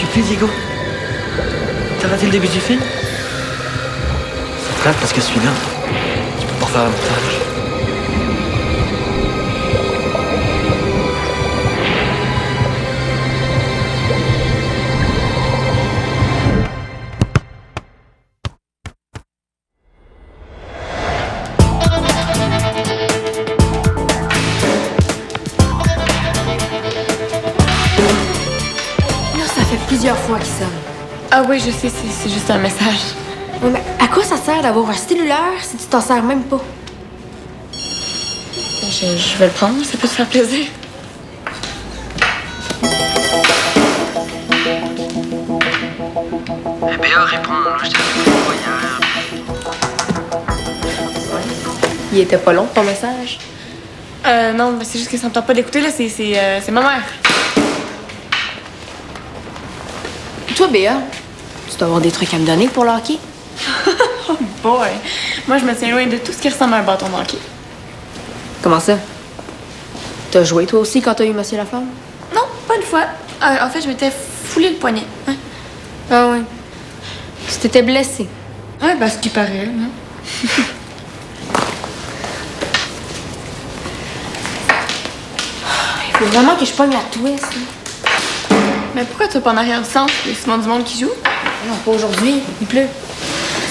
suis plus, Diego. T'as raté le début du film? C'est plate parce que celui-là, tu peux pas refaire un montage. Plusieurs fois qu'il sonne. Ah oui, je sais, c'est juste un message. Oui, mais à quoi ça sert d'avoir un cellulaire si tu t'en sers même pas? Je vais le prendre, ça peut te faire plaisir. Béa, réponds, là, je t'ai appelé une fois hier. Il était pas long, ton message? Non, mais c'est juste que ça me tente pas d'écouter, là, c'est ma mère. Toi, Béa, tu dois avoir des trucs à me donner pour le hockey? Oh boy! Moi, je me tiens loin de tout ce qui ressemble à un bâton de hockey. Comment ça? T'as joué toi aussi quand t'as eu Monsieur Lafemme? Non, pas une fois. En fait, je m'étais foulé le poignet. Hein? Ah oui. Tu t'étais blessé. Ouais, ce qui paraît, hein? Il faut vraiment que je pogne la twist. Là. Mais pourquoi tu vas pas en arrière du centre? Il y a souvent du monde qui joue. Non, pas aujourd'hui. Il pleut.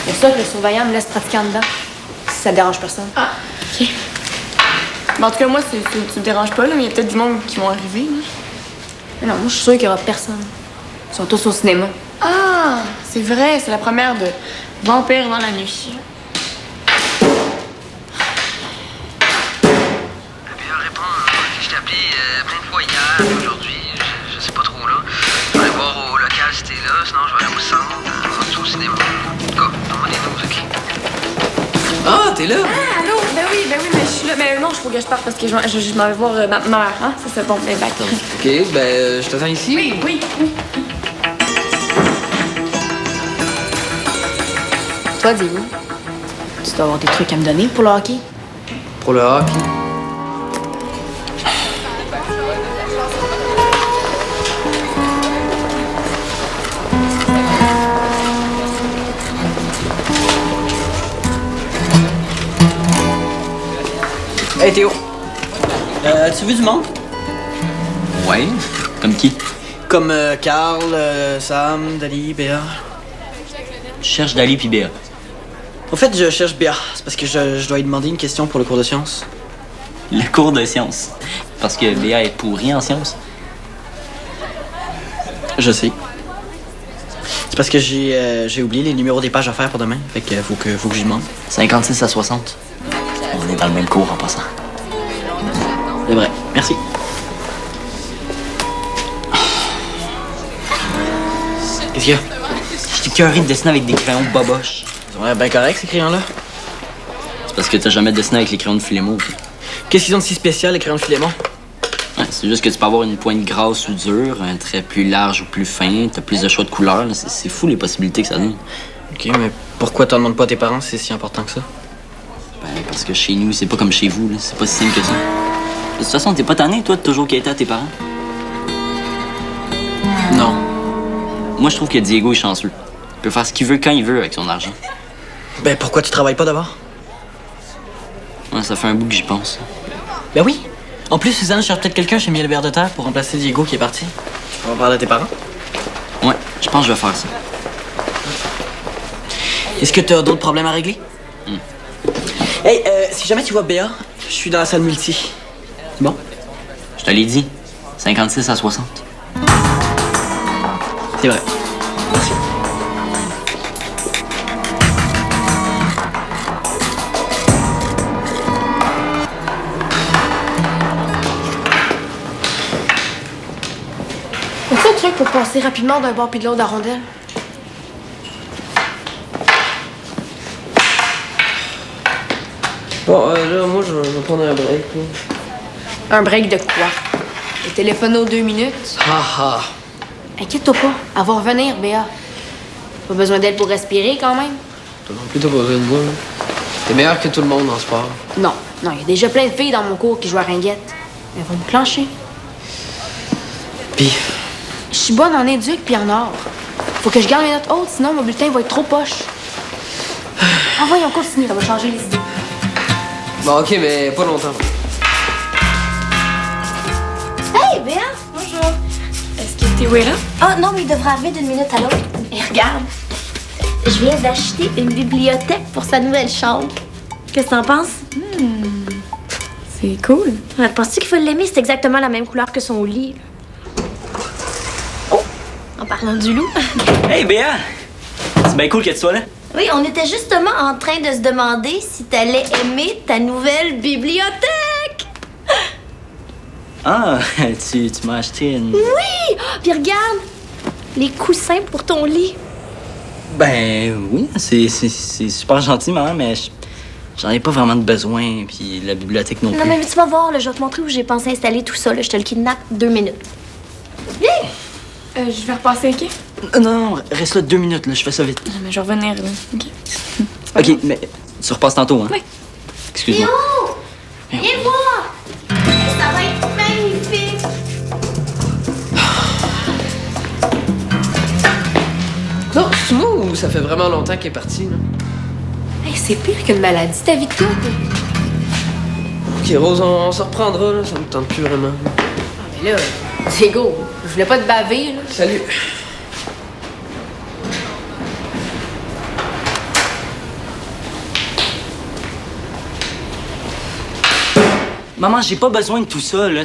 C'est pour ça que le surveillant me laisse pratiquer en dedans. Si ça dérange personne. Ah, OK. Mais en tout cas, moi, ça me dérange pas, là, mais il y a peut-être du monde qui vont arriver, là. Mais non, moi, je suis sûre qu'il y aura personne. Ils sont tous au cinéma. Ah, c'est vrai, c'est la première de Vampire dans la nuit. Béa, réponds, je t'ai appelé plein de fois hier, aujourd'hui, je sais pas trop, là. Je vais aller voir au local si t'es là, sinon je vais aller au centre, au cinéma. En tout cas, on est 12, OK? Ah, t'es là? Ah, allô? Ben oui, mais je suis là. Mais non, je faut que je parte parce que je m'en vais voir ma mère, hein? Ça, c'est bon, mais back. OK, je t'attends ici. Oui. Toi, Diego, tu dois avoir des trucs à me donner pour le hockey? Pour le hockey. Hey Théo, as-tu vu du monde? Ouais, comme qui? Comme Carl, Sam, Dali, Béa. Je cherche Dali puis Béa. Au fait, je cherche Béa. C'est parce que je dois lui demander une question pour le cours de sciences. Le cours de sciences. Parce que Béa est pourrie en sciences. Je sais. C'est parce que j'ai oublié les numéros des pages à faire pour demain. Fait que faut que j'y demande. 56 à 60. On est dans le même cours en passant. C'est vrai. Merci. Qu'est-ce qu'il y a? J'étais curé de dessiner avec des crayons boboches. Ils ont l'air bien corrects, ces crayons-là. C'est parce que t'as jamais dessiné avec les crayons de Philémon. Qu'est-ce qu'ils ont de si spécial, les crayons de Philémon? Ouais, c'est juste que tu peux avoir une pointe grasse ou dure, un trait plus large ou plus fin, t'as plus de choix de couleurs. C'est fou les possibilités que ça donne. OK, mais pourquoi t'en demandes pas à tes parents si c'est si important que ça? Ben, parce que chez nous, c'est pas comme chez vous, là. C'est pas si simple que ça. De toute façon, t'es pas tanné, toi, de toujours quêter à tes parents? Non. Moi, je trouve que Diego est chanceux. Il peut faire ce qu'il veut quand il veut avec son argent. Ben, pourquoi tu travailles pas d'abord? Ouais, ça fait un bout que j'y pense. Ben oui. En plus, Suzanne cherche peut-être quelqu'un chez Miel Vert de Terre pour remplacer Diego qui est parti. Tu peux en parler à tes parents? Ouais, je pense que je vais faire ça. Est-ce que t'as d'autres problèmes à régler? Hey, si jamais tu vois Béa, je suis dans la salle multi. Bon? Je te l'ai dit. 56 à 60. C'est vrai. Merci. As-tu un truc pour passer rapidement d'un bord puis de l'autre de la rondelle? Bon, là, moi, je vais prendre un break. Un break de quoi? Le téléphone aux 2 minutes? Ah. Inquiète-toi pas, elle va revenir, Béa. Pas besoin d'elle pour respirer, quand même. T'as non plus besoin de moi. T'es meilleur que tout le monde en sport. Non, il y a déjà plein de filles dans mon cours qui jouent à ringuette. Elles vont me clencher. Puis, Je suis bonne en éduc puis en art. Faut que je garde mes notes hautes, sinon mon bulletin va être trop poche. Ah, voyons, continue, ça va changer les idées. Bon, OK, mais pas longtemps. Hey, Béa! Bonjour. Est-ce que Théo est là? Oh non, mais il devrait arriver d'une minute à l'autre. Et regarde, je viens d'acheter une bibliothèque pour sa nouvelle chambre. Qu'est-ce que t'en penses? C'est cool. Ouais, penses-tu qu'il faut l'aimer? C'est exactement la même couleur que son lit. Oh! En parlant du loup. Hey Béa! C'est bien cool que tu sois là. Oui, on était justement en train de se demander si t'allais aimer ta nouvelle bibliothèque. Ah, tu m'as acheté une... Oui! Puis regarde, les coussins pour ton lit. Ben oui, c'est super gentil, maman, mais j'en ai pas vraiment de besoin, puis la bibliothèque non plus. Non, mais tu vas voir, là, je vais te montrer où j'ai pensé installer tout ça. Là, je te le kidnappe 2 minutes. Viens! Je vais repasser, OK? Non, reste là 2 minutes, là, je fais ça vite. Non, mais je vais revenir, là. OK. OK, mais tu repasses tantôt, hein? Oui. Excuse-moi. Théo! Viens voir! Ça va être magnifique! Non, c'est moi ou ça fait vraiment longtemps qu'il est parti, là? Hey, c'est pire qu'une maladie, ta vie de couple. OK, Rose, on se reprendra, là. Ça me tente plus vraiment. Ah, mais là, Diego, je voulais pas te baver, là. Salut. Maman, j'ai pas besoin de tout ça, là.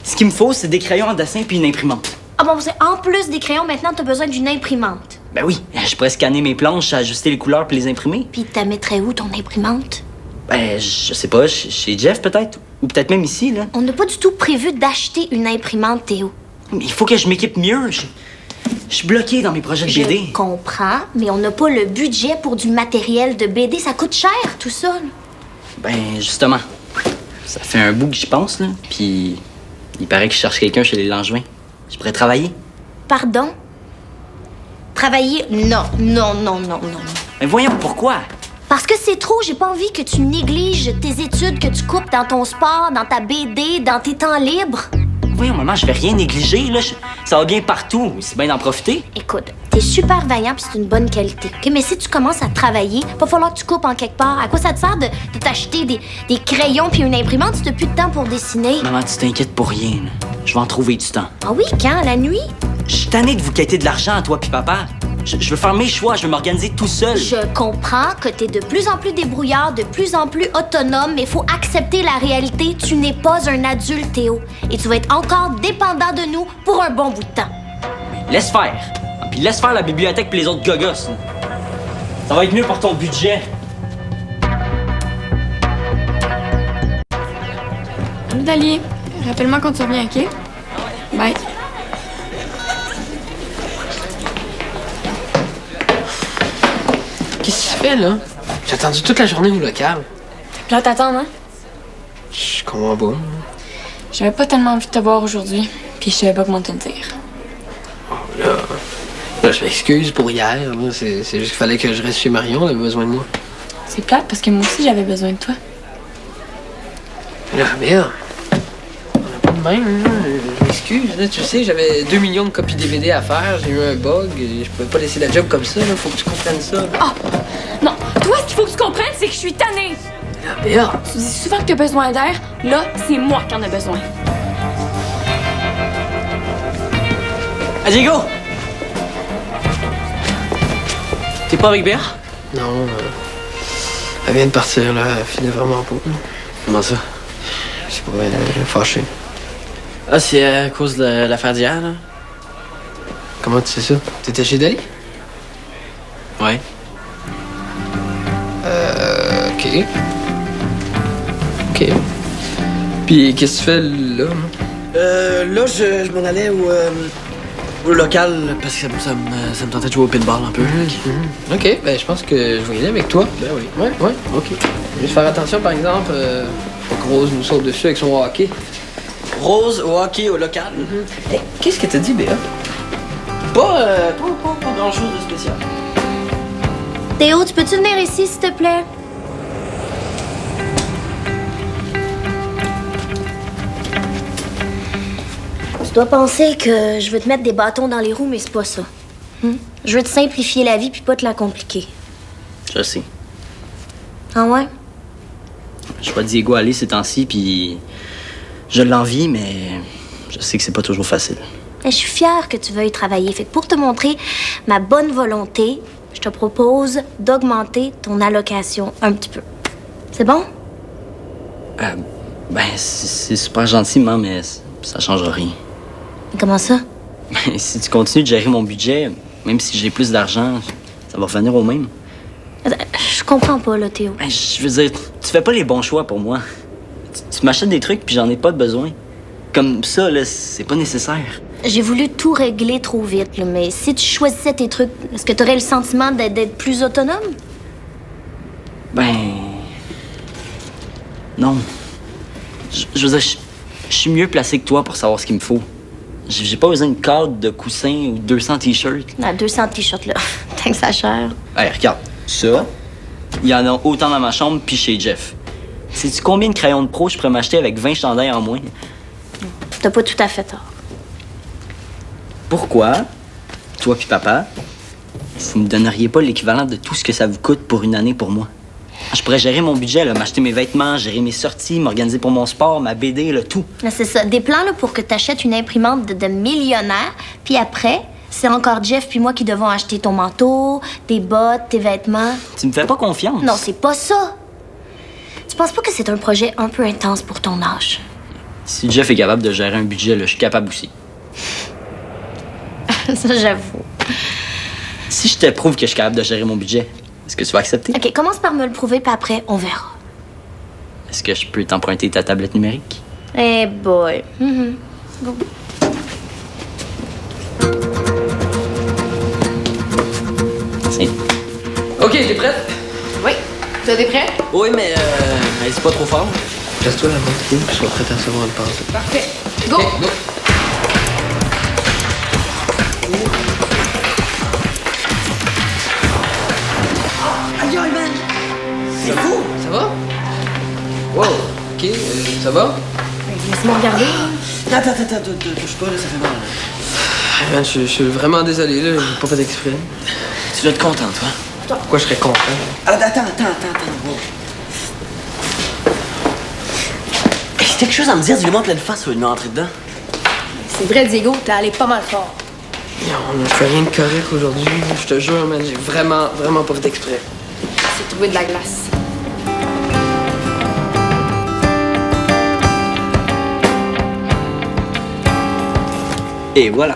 Ce qu'il me faut, c'est des crayons en dessin puis une imprimante. Ah bon, c'est en plus des crayons, maintenant, t'as besoin d'une imprimante. Ben oui, je pourrais scanner mes planches, ajuster les couleurs puis les imprimer. Puis t'as mettrais où ton imprimante? Ben, je sais pas, chez Jeff peut-être, ou peut-être même ici, là. On n'a pas du tout prévu d'acheter une imprimante, Théo. Mais il faut que je m'équipe mieux. Je suis bloqué dans mes projets de BD. Je comprends, mais on n'a pas le budget pour du matériel de BD. Ça coûte cher, tout ça. Là. Ben, justement, ça fait un bout que j'y pense, là. Puis, il paraît que je cherche quelqu'un chez les Langevin. Je pourrais travailler. Pardon? Travailler? Non, non, non, non, non. Mais voyons, pourquoi? Parce que c'est trop, j'ai pas envie que tu négliges tes études, que tu coupes dans ton sport, dans ta BD, dans tes temps libres. Voyons, maman, je vais rien négliger, là. Ça va bien partout. C'est bien d'en profiter. Écoute, t'es super vaillant pis c'est une bonne qualité. OK, mais si tu commences à travailler, va falloir que tu coupes en quelque part. À quoi ça te sert de t'acheter des crayons puis une imprimante si t'as plus de temps pour dessiner? Maman, tu t'inquiètes pour rien, là. Je vais en trouver du temps. Ah oui, quand? La nuit? Je suis tanné de vous quêter de l'argent, toi puis papa. Je veux faire mes choix, je veux m'organiser tout seul. Je comprends que t'es de plus en plus débrouillard, de plus en plus autonome, mais faut accepter la réalité. Tu n'es pas un adulte, Théo. Et tu vas être encore dépendant de nous pour un bon bout de temps. Laisse faire. Ah, puis laisse faire la bibliothèque puis les autres gogos. Là. Ça va être mieux pour ton budget. Dali, rappelle-moi quand tu reviens, OK? Bye. Qu'est-ce que tu fais, là? J'ai attendu toute la journée au local. Puis là, t'attends, hein? Je comprends pas. J'avais pas tellement envie de te voir aujourd'hui, puis je savais pas comment te le dire. Là, je m'excuse pour hier. Là. C'est juste qu'il fallait que je reste chez Marion. Elle avait besoin de moi. C'est plate parce que moi aussi, j'avais besoin de toi. Là, merde. On a pas de même. Là. Je m'excuse. Là, tu sais, j'avais 2 millions de copies DVD à faire. J'ai eu un bug. Et je pouvais pas laisser la job comme ça. Là. Faut que tu comprennes ça. Ah! Non! Toi, ce qu'il faut que tu comprennes, c'est que je suis tannée! Là, merde. Tu dis souvent que t'as besoin d'air. Là, c'est moi qui en ai besoin. Ah, Diego! T'es pas avec Béa? Non, elle vient de partir, là. Elle filait vraiment pas. Comment ça? Je sais pas, elle est fâchée. Ah, c'est à cause de l'affaire d'hier, là? Comment tu sais ça? T'étais chez Dali? Ouais. OK. OK. Puis, qu'est-ce que tu fais là? Là, je m'en allais au local parce que ça me tentait de jouer au pinball un peu. OK, ben je pense que je vais y aller avec toi. Ben oui. Ouais, OK. Juste faire attention, par exemple, faut que Rose nous saute dessus avec son hockey. Rose au hockey au local. Hey, qu'est-ce que t'as dit, Béa? Pas grand-chose de spécial. Théo, tu peux-tu venir ici, s'il te plaît? Tu dois penser que je veux te mettre des bâtons dans les roues, mais c'est pas ça. Je veux te simplifier la vie puis pas te la compliquer. Je sais. Ah ouais? Je vois Diego aller ces temps-ci, puis je l'envie, mais je sais que c'est pas toujours facile. Je suis fière que tu veuilles travailler. Fait que pour te montrer ma bonne volonté, je te propose d'augmenter ton allocation un petit peu. C'est bon? Ben, c'est super gentil, maman, mais ça changera rien. Comment ça? Ben, si tu continues de gérer mon budget, même si j'ai plus d'argent, ça va revenir au même. Je comprends pas, là, Théo. Ben, je veux dire, tu fais pas les bons choix pour moi. Tu m'achètes des trucs, puis j'en ai pas de besoin. Comme ça, là, c'est pas nécessaire. J'ai voulu tout régler trop vite, là, mais si tu choisissais tes trucs, est-ce que tu aurais le sentiment d'être plus autonome? Ben... Non. Je veux dire, je suis mieux placé que toi pour savoir ce qu'il me faut. J'ai pas besoin de cadre, de coussins ou 200 t-shirts. Ah, 200 t-shirts, là. Tant que ça cher. Hey, regarde, ça, il y en a autant dans ma chambre puis chez Jeff. Sais-tu combien de crayons de pro je pourrais m'acheter avec 20 chandails en moins? T'as pas tout à fait tort. Pourquoi, toi puis papa, vous me donneriez pas l'équivalent de tout ce que ça vous coûte pour une année pour moi? Je pourrais gérer mon budget, là, m'acheter mes vêtements, gérer mes sorties, m'organiser pour mon sport, ma BD, le tout. Là, c'est ça. Des plans là, pour que t'achètes une imprimante de millionnaire, puis après, c'est encore Jeff puis moi qui devons acheter ton manteau, tes bottes, tes vêtements. Tu me fais pas confiance? Non, c'est pas ça. Tu penses pas que c'est un projet un peu intense pour ton âge? Si Jeff est capable de gérer un budget, là, je suis capable aussi. Ça, j'avoue. Si je te prouve que je suis capable de gérer mon budget, est-ce que tu vas accepter? OK, commence par me le prouver, puis après, on verra. Est-ce que je peux t'emprunter ta tablette numérique? Eh boy. Go. Tiens. OK, t'es prête? Oui. Tu es prêt? Oui, mais c'est pas trop fort. Place-toi là-bas, Théo, je suis prête à recevoir une passe. Parfait. Go! OK, go. C'est fou! Ça va? Wow, OK, ça va? Laisse-moi regarder. Attends, touche pas, là, ça fait mal. Ah, man, je suis vraiment désolé, là, j'ai pas fait exprès. Tu dois être content, toi. Pourquoi je serais content? Attends. Wow. Hey, c'est quelque chose à me dire, dis-moi pleine face ou il m'est entré dedans. C'est vrai, Diego, t'es allé pas mal fort. On ne fait rien de correct aujourd'hui. Je te jure, man, j'ai vraiment pas fait exprès. C'est trouvé de la glace. Et voilà.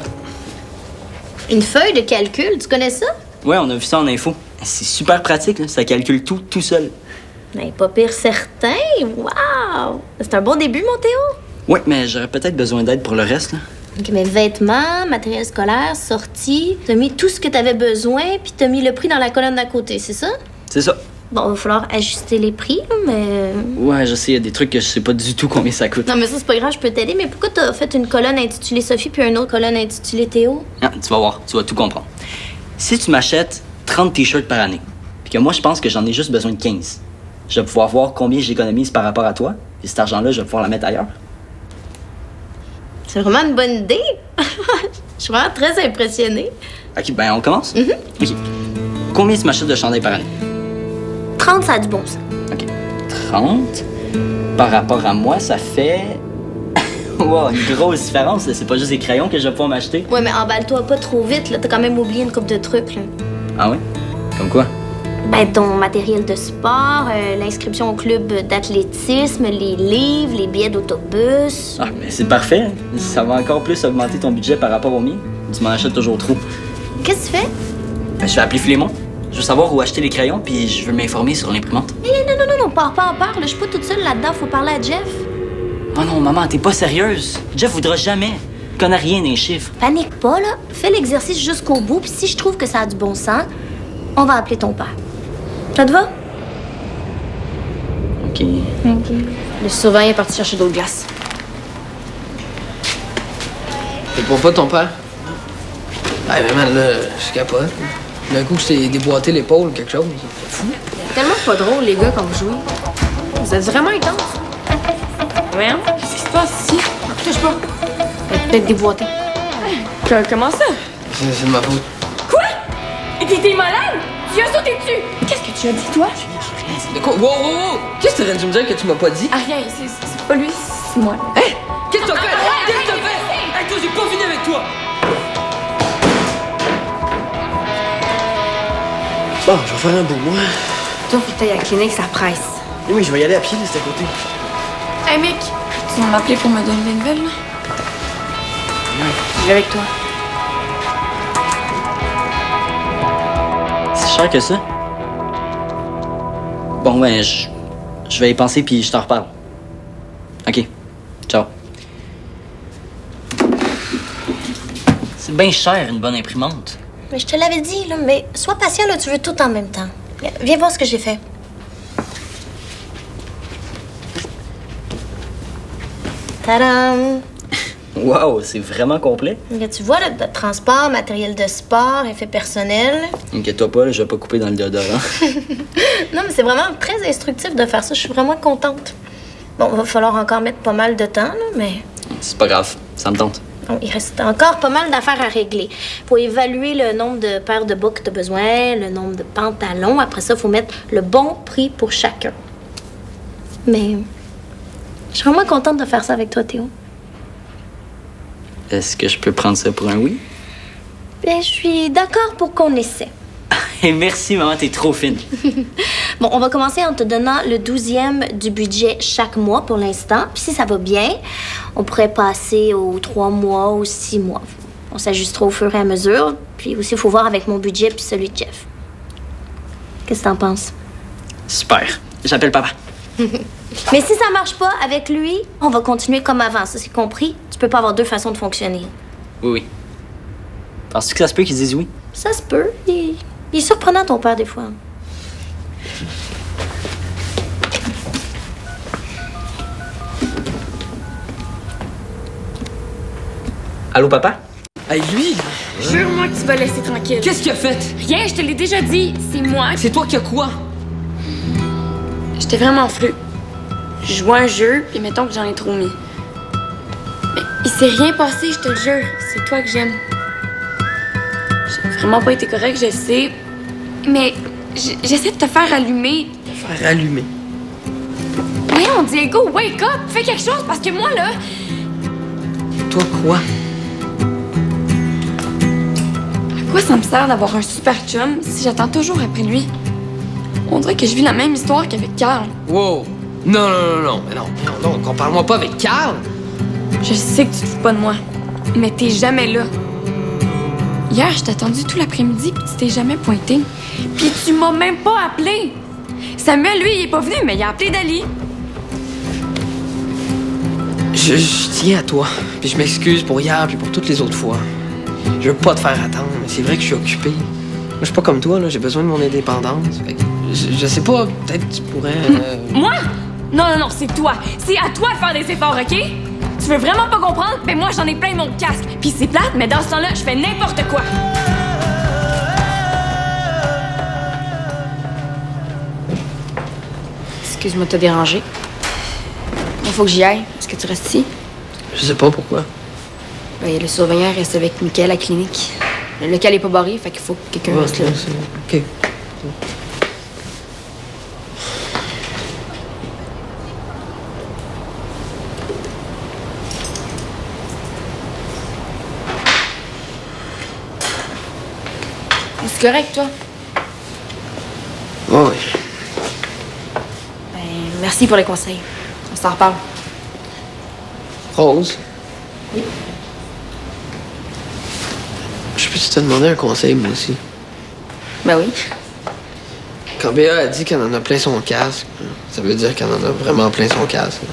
Une feuille de calcul, tu connais ça? Ouais, on a vu ça en info. C'est super pratique, là. Ça calcule tout seul. Ben, pas pire certain. Wow! C'est un bon début, mon Théo. Ouais, mais j'aurais peut-être besoin d'aide pour le reste, là. OK, mais vêtements, matériel scolaire, sorties, t'as mis tout ce que t'avais besoin, puis t'as mis le prix dans la colonne d'à côté, c'est ça? C'est ça. Bon, il va falloir ajuster les prix, là, mais... Ouais, je sais, il y a des trucs que je sais pas du tout combien ça coûte. Non, mais ça, c'est pas grave, je peux t'aider, mais pourquoi t'as fait une colonne intitulée Sophie puis une autre colonne intitulée Théo? Ah, tu vas voir, tu vas tout comprendre. Si tu m'achètes 30 t-shirts par année, puis que moi, je pense que j'en ai juste besoin de 15, je vais pouvoir voir combien j'économise par rapport à toi, et cet argent-là, je vais pouvoir la mettre ailleurs. C'est vraiment une bonne idée. Je suis vraiment très impressionnée. OK, ben on commence? OK. Combien tu m'achètes de chandail par année? 30, ça a du bon sens. OK. 30. Par rapport à moi, ça fait... wow, une grosse différence. Là. C'est pas juste des crayons que je vais pouvoir m'acheter. Ouais, mais emballe-toi pas trop vite, là. T'as quand même oublié une couple de trucs, là. Ah ouais? Comme quoi? Ben, ton matériel de sport, l'inscription au club d'athlétisme, les livres, les billets d'autobus. Ah, mais c'est parfait. Ça va encore plus augmenter ton budget par rapport au mien. Tu m'en achètes toujours trop. Qu'est-ce que tu fais? Ben, je vais appeler Philémon. Je veux savoir où acheter les crayons, puis je veux m'informer sur l'imprimante. Non, pars pas en part, là. Je suis pas toute seule là-dedans, faut parler à Jeff. Oh non, maman, t'es pas sérieuse. Jeff voudra jamais. Il connaît rien des chiffres. Panique pas, là. Fais l'exercice jusqu'au bout, puis si je trouve que ça a du bon sens, on va appeler ton père. Ça te va? OK. Le surveillant est parti chercher d'autres glaces. C'est pour pas ton père? Ah, mais man, là, je capote. D'un coup, je t'ai déboîté l'épaule ou quelque chose. C'est fou. C'est tellement pas drôle, les gars, quand vous jouez. Vous êtes vraiment intense. Voyons, qu'est-ce qui se passe ici? Touche pas. Peut-être déboîté. Comment ça? C'est de ma faute. Quoi? Et t'es malade? Tu as sauté dessus! Qu'est-ce que tu as dit, toi? De quoi? Wow! Qu'est-ce que tu viens de me dire que tu m'as pas dit? Ah, rien, c'est pas lui, c'est moi. Hey! Qu'est-ce que t'as fait? Qu'est-ce que t'as fait? Hey, toi, j'ai pas fini avec toi! Bon, je vais faire un bout, moi. Toi, faut que t'ailles à la clinique, ça presse. Oui, je vais y aller à pied, c'est à côté. Hey, Mick, tu vas m'appeler pour me donner des nouvelles, là? Je vais avec toi. C'est cher que ça? Bon, ben, je vais y penser puis je t'en reparle. OK. Ciao. C'est bien cher, une bonne imprimante. Mais je te l'avais dit, là, mais sois patient, là, tu veux tout en même temps. Viens voir ce que j'ai fait. Tadam! Wow, c'est vraiment complet. Là, tu vois, là, de transport, matériel de sport, effets personnels. Inquiète-toi pas, là, je vais pas couper dans le déodorant. Non, mais c'est vraiment très instructif de faire ça. Je suis vraiment contente. Bon, il va falloir encore mettre pas mal de temps, là, mais... C'est pas grave, ça me tente. Bon, il reste encore pas mal d'affaires à régler. Faut évaluer le nombre de paires de bas que tu as besoin, le nombre de pantalons. Après ça, faut mettre le bon prix pour chacun. Mais je suis vraiment contente de faire ça avec toi, Théo. Est-ce que je peux prendre ça pour un oui? Bien, je suis d'accord pour qu'on essaie. Hey, merci, maman, t'es trop fine. Bon, on va commencer en te donnant le 12e du budget chaque mois pour l'instant. Puis si ça va bien, on pourrait passer aux 3 mois ou 6 mois. On s'ajustera au fur et à mesure. Puis aussi, il faut voir avec mon budget puis celui de Jeff. Qu'est-ce que t'en penses? Super. J'appelle papa. Mais si ça marche pas avec lui, on va continuer comme avant. Ça, c'est compris? Tu peux pas avoir deux façons de fonctionner. Oui, oui. Penses-tu que ça se peut qu'ils disent oui? Ça se peut. Il est surprenant, ton père, des fois. Allô, papa? Hey, lui! Jure-moi que tu vas laisser tranquille. Qu'est-ce qu'il a fait? Rien, je te l'ai déjà dit. C'est moi. C'est toi qui as quoi? J'étais vraiment flou. Je jouais un jeu, puis mettons que j'en ai trop mis. Mais il s'est rien passé, je te le jure. C'est toi que j'aime. J'ai vraiment pas été correct, je le sais. Mais j'essaie de te faire allumer. Faire allumer. Voyons, Diego, wake up! Fais quelque chose, parce que moi, là... Toi, quoi? À quoi ça me sert d'avoir un super chum si j'attends toujours après lui? On dirait que je vis la même histoire qu'avec Carl. Wow! Non, mais non, compare-moi pas avec Carl! Je sais que tu te fous pas de moi, mais t'es jamais là. Hier, je t'ai attendu tout l'après-midi puis tu t'es jamais pointé. Puis tu m'as même pas appelé. Samuel, lui, il est pas venu, mais il a appelé Dali. Je tiens à toi, puis je m'excuse pour hier puis pour toutes les autres fois. Je veux pas te faire attendre, mais c'est vrai que je suis occupé. Moi, je suis pas comme toi, là, j'ai besoin de mon indépendance. Fait que je sais pas, peut-être que tu pourrais... Moi? Non, c'est toi. C'est à toi de faire des efforts, OK? Tu veux vraiment pas comprendre? Ben moi, j'en ai plein mon casque. Puis c'est plate, mais dans ce temps-là, je fais n'importe quoi. Excuse-moi de te déranger. Il faut que j'y aille. Est-ce que tu restes ici? Je sais pas pourquoi. Ben, le surveillant reste avec Mickaël à la clinique. Le local est pas barré, fait qu'il faut que quelqu'un reste là. OK. C'est correct, toi? Oh, oui. Ben, merci pour les conseils. On s'en reparle. Rose? Oui? Je peux te demander un conseil, moi aussi? Ben oui. Quand Béa a dit qu'elle en a plein son casque, ça veut dire qu'elle en a vraiment plein son casque. Là.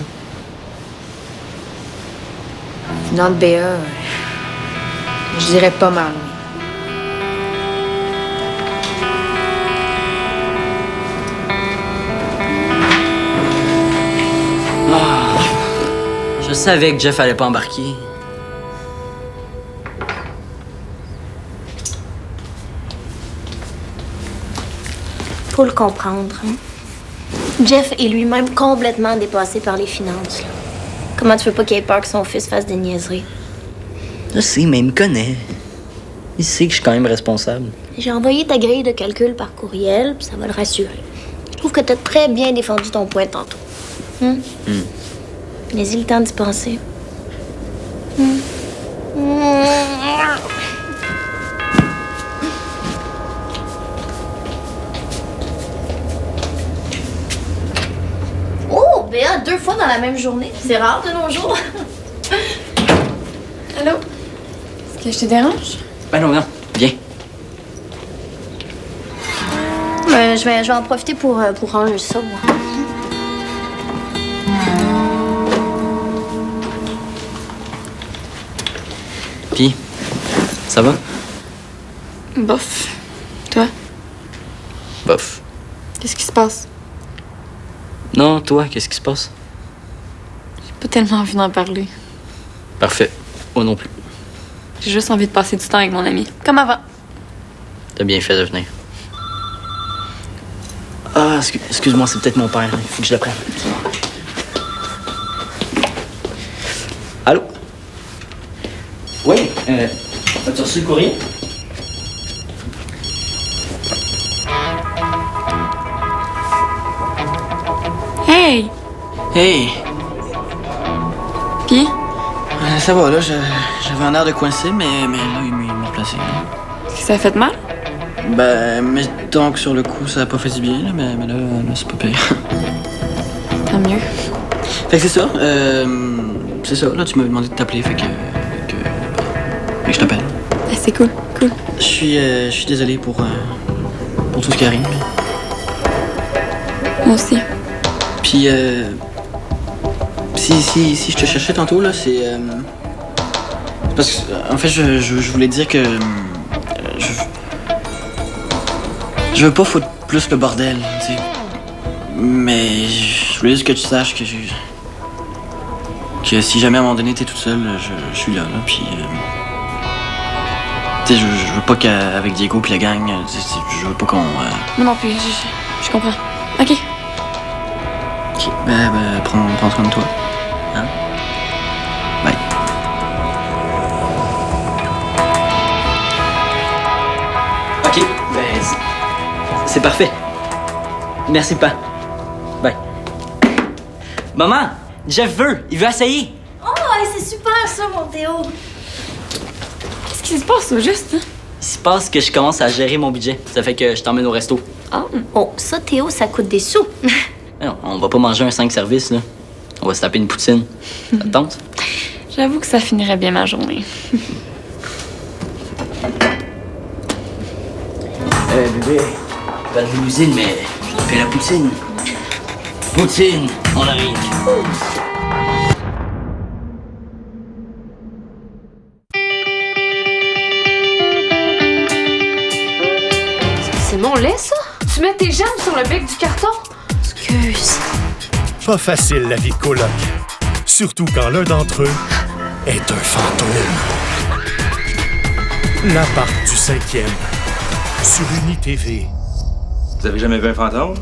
Venant de BA, je dirais pas mal, oui. Je savais que Jeff allait pas embarquer. Faut le comprendre. Hein? Jeff est lui-même complètement dépassé par les finances. Là. Comment tu veux pas qu'il ait peur que son fils fasse des niaiseries? Je sais, mais il me connaît. Il sait que je suis quand même responsable. J'ai envoyé ta grille de calcul par courriel, puis ça va le rassurer. Je trouve que t'as très bien défendu ton point tantôt. Laissez le temps d'y penser. Oh, Béa, 2 fois dans la même journée. C'est rare de nos jours. Allô? Est-ce que je te dérange? Ben non, viens. Je vais en profiter pour ranger ça, moi. Puis, ça va? Bof. Toi? Bof. Qu'est-ce qui se passe? Non, toi, qu'est-ce qui se passe? J'ai pas tellement envie d'en parler. Parfait. Moi non plus. J'ai juste envie de passer du temps avec mon ami. Comme avant. T'as bien fait de venir. Ah, excuse-moi, c'est peut-être mon père. Il faut que je le prenne. Allô? Oui, as-tu reçu le courrier? Hey! Hey! Pis? Ça va, là, j'avais un air de coincé, mais là, il m'a placé. Là. Ça a fait mal? Ben, mettons que sur le coup, ça a pas fait du bien, là, mais là c'est pas pire. Tant mieux. Fait que c'est ça, là, tu m'avais demandé de t'appeler, fait que je t'appelle. Ah, c'est cool, cool. Je suis désolé pour tout ce qui arrive. Moi aussi. Puis, si je te cherchais tantôt, là, c'est parce que, en fait, je voulais dire que je veux pas foutre plus le bordel, tu sais. Mais je voulais juste que tu saches que si jamais à un moment donné t'es toute seule, je suis là, puis tu sais, je veux pas qu'avec Diego puis la gang, je veux pas qu'on... Moi non plus, je comprends. OK. Ok, ben prends soin de toi. Hein? Bye. Ok, ben c'est parfait. Merci pas. Bye. Maman, Jeff il veut essayer. Oh, c'est super ça, mon Théo. Qu'est-ce qui se passe au juste, hein? Il se passe que je commence à gérer mon budget. Ça fait que je t'emmène au resto. Ah. Oh, ça, Théo, ça coûte des sous. Non, on va pas manger un 5 services, là. On va se taper une poutine. Ça te tente? J'avoue que ça finirait bien ma journée. Bébé, pas de limousine, mais je te fais la poutine. Poutine, on arrive. C'est mon lait, ça? Tu mets tes jambes sur le bec du carton? Excuse. Pas facile, la vie de coloc. Surtout quand l'un d'entre eux est un fantôme. L'appart du 5e, sur UniTV. Vous avez jamais vu un fantôme?